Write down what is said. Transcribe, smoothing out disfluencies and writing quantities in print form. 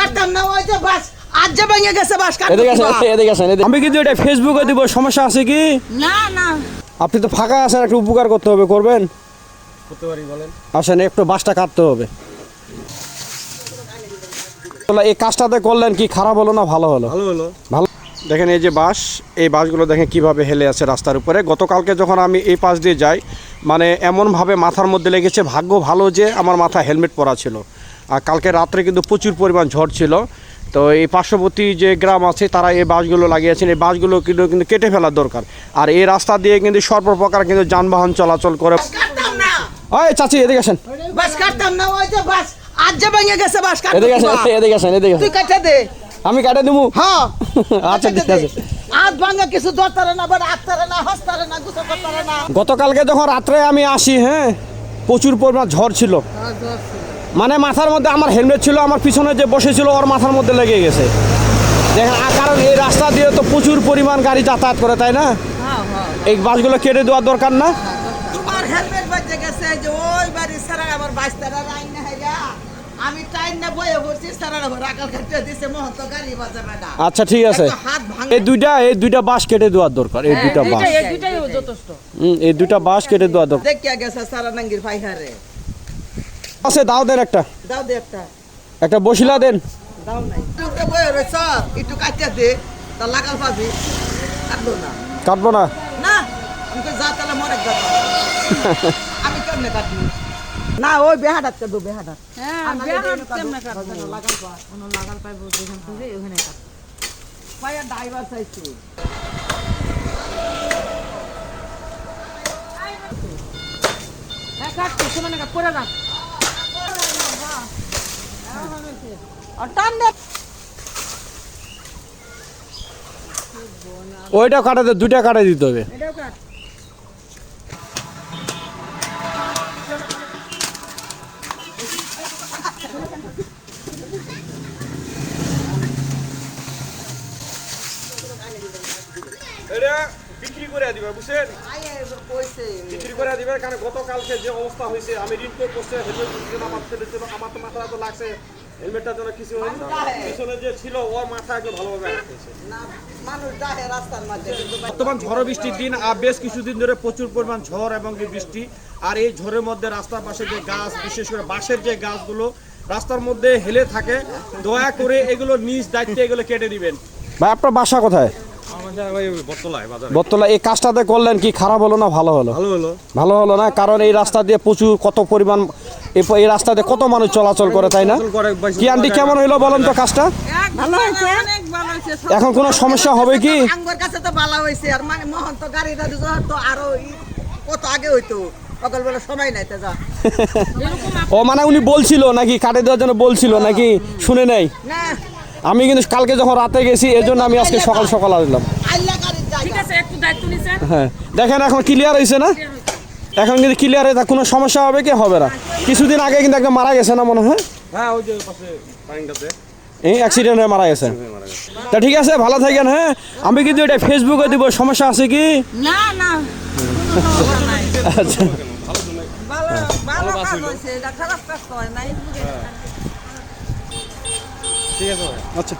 কাটতাম না, ওই যে বাস আজ যে ভেঙে গেছে বাস কাটতাম। এদিকে আসেন। আমি কিন্তু এটা ফেসবুকে দিব, সমস্যা আছে কি? না না, আপনি তো ফাঁকা আছেন, একটু উপকার করতে হবে, করবেন? করতে পারি, বলেন। আসেন, একটু বাসটা কাটতে হবে। এই কাজটাতে করলেন কি খারাপ হলো না ভালো হলো? ভালো হলো। ভালো। দেখেন এই যে বাস, এই বাসগুলো দেখেন কিভাবে হেলে আছে রাস্তার উপরে। গতকালকে যখন আমি এই পাশ দিয়ে যাই, মানে এমনভাবে মাথার মধ্যে লেগেছে। ভাগ্য ভালো যে আমার মাথায় হেলমেট পরা ছিল। আর কালকে রাত্রে কিন্তু প্রচুর পরিমাণ ঝড় ছিল। তো এই পার্শ্ববর্তী যে গ্রাম আছে তারা এই বাসগুলো লাগিয়েছেন। এই বাসগুলো কিন্তু কেটে ফেলার দরকার। আর এই রাস্তা দিয়ে কিন্তু সর্বপ্রকার কিন্তু যানবাহন চলাচল করে। কাটতাম না, ওই চাচি এদিকে আসেন। বাস কাটতাম না, ওই যে বাস আজ যে ভেঙে গেছে বাস কাটতাম। এদিকে আসেন। তুই কাটে দে। আমি কাটে দেবো। হ্যাঁ আচ্ছা ঠিক আছে। আজ ভাঙা কিছু ধরতারে না, বাট আত্তারে না, হস্তারে না, গুছো করতারে না। গতকালকে যখন রাত্রে আমি আসি, হ্যাঁ, প্রচুর পরিমাণ ঝড় ছিল। মানে মাথার মধ্যে আমার হেলমেট ছিল, আমার পিছনে যে বসেছিল ওর মাথার মধ্যে লেগে গেছে। দেখেন, কারণ এই রাস্তা দিয়ে তো প্রচুর পরিমাণ গাড়ি যাতায়াত করে, তাই না? এই বাসগুলো কেটে দেওয়ার দরকার না? তোমার হেলমেট বাজে গেছে, যে ওই বাড়ি সারা আমার বাইস্তারা রাইন না হেরা। আমি টাইম না বয়ে বসছি, সারা রাকাল কাটতে দিছে, মহন্ত গাড়ি বাজাবে না। আচ্ছা ঠিক আছে। হাত ভাঙ। এই দুইটা বাস কেটে দেওয়ার দরকার। এই দুইটা বাস, এই দুইটা বাস কেটে দেওয়ার দরকার দেখিয়া গেছে সারা নাঙ্গির পাইহারে। আছে, দাও দেন একটা। দাও দে একটা বসিলা দেন। দাও নাই। তুই বয়ে রইছ, একটু কাটতে দে, তা লাগাল পাবি। কাটবো না। কাটবো না? না, আমি তো যা তাহলে মরে যাব। আমি কেমনে কাটবি? না, ওই বেহাডাত কাটবো, বেহাডাত। হ্যাঁ, বেহাডাত কেমনে কাটবো? লাগাল পা। কোনো লাগাল পাইবো যেখান থেকে ওখানে কাটবো। পায়া ড্রাইভার চাইছি। হ্যাঁ, কাটতে সমানে কাট, করে রাখ। আর টান দে। ওইটা কাটাতে দুইটা কাটে দিতে হবে। এটাও কাট। এটা বিক্রি করে দিবে, বুঝছেন? আয়ে কইছে। বিক্রি করে দিবে, কারণ গতকালকে যে অবস্থা হয়েছে, আমি ঋণ করে করছে, হেলমেট ছিল আমার ছেলে ছিল, আমার তো মাথা তো লাগছে, হেলমেটটার জন্য কিছু হয়নি। পিছনে যে ছিল ওর মাথা একটু ভালোভাবে রাখতেছে। না, মানুষ ডাহে রাস্তার মধ্যে, কিন্তু বর্তমান ঝড় বৃষ্টির দিন, আর বেশ কিছুদিন ধরে প্রচুর পরিমাণ ঝড় এবং কি বৃষ্টি। আর এই ঝড়ের মধ্যে রাস্তার পাশে যে গাছ, বিশেষ করে বাঁশের যে গাছগুলো রাস্তার মধ্যে হেলে থাকে, দয়া করে এগুলো নিজ দায়িত্বে এগুলো কেটে দিবেন। ভাই, আপনার বাসা কোথায়? আমাদের ওই বটতলায় বাজারে। বটতলা। এই কাজটাতে করলেন কি খারাপ হলো না ভালো হলো? ভালো হলো। ভালো হলো না, কারণ এই রাস্তা দিয়ে প্রচুর কত পরিমাণ এই রাস্তাতে কত মানুষ চলাচল করে, তাই না? কি আন্টি, কেমন হইলো বলেন তো কাজটা? ভালো হয়েছে, অনেক ভালো হয়েছে। এখন কোনো সমস্যা হবে কি? আঙ্গুর কাছে তো ভালো হয়েছে। আর মানে মোহন তো গাড়িটা তো আরো কত আগে হইতো, সকালবেলা সময় নাই তো যা। ও মানে উনি বলছিল নাকি কাটে দেওয়ার জন্য বলছিল নাকি শুনে নেই? না, আমি কিন্তু কালকে যখন রাতে গেছি এজন্য আমি আজকে সকাল সকাল আসলাম। আইলা গাড়ির ঠিক জায়গা। আছে, একটু দায়িত্ব নিছেন। হ্যাঁ, দেখেন এখন ক্লিয়ার হয়েছে না? এখন কিন্তু ক্লিয়ার হয়ে কোনো সমস্যা হবে কি হবে না? কিছুদিন আগে কিন্তু একদম মারা গেছে না মনে হয়? হ্যাঁ, ওই যে পাশে পাইনটাতে এই অ্যাক্সিডেন্ট হয়ে মারা গেছে। তা ঠিক আছে, ভালো থাকেন। হ্যাঁ, আমি কিন্তু এটা ফেসবুকে দিব, সমস্যা আছে কি? না না, আচ্ছা, ভালো ভালো কাজ হয়েছে, এটা খারাপ কাজ হয় নাই। ঠিক আছে। আচ্ছা।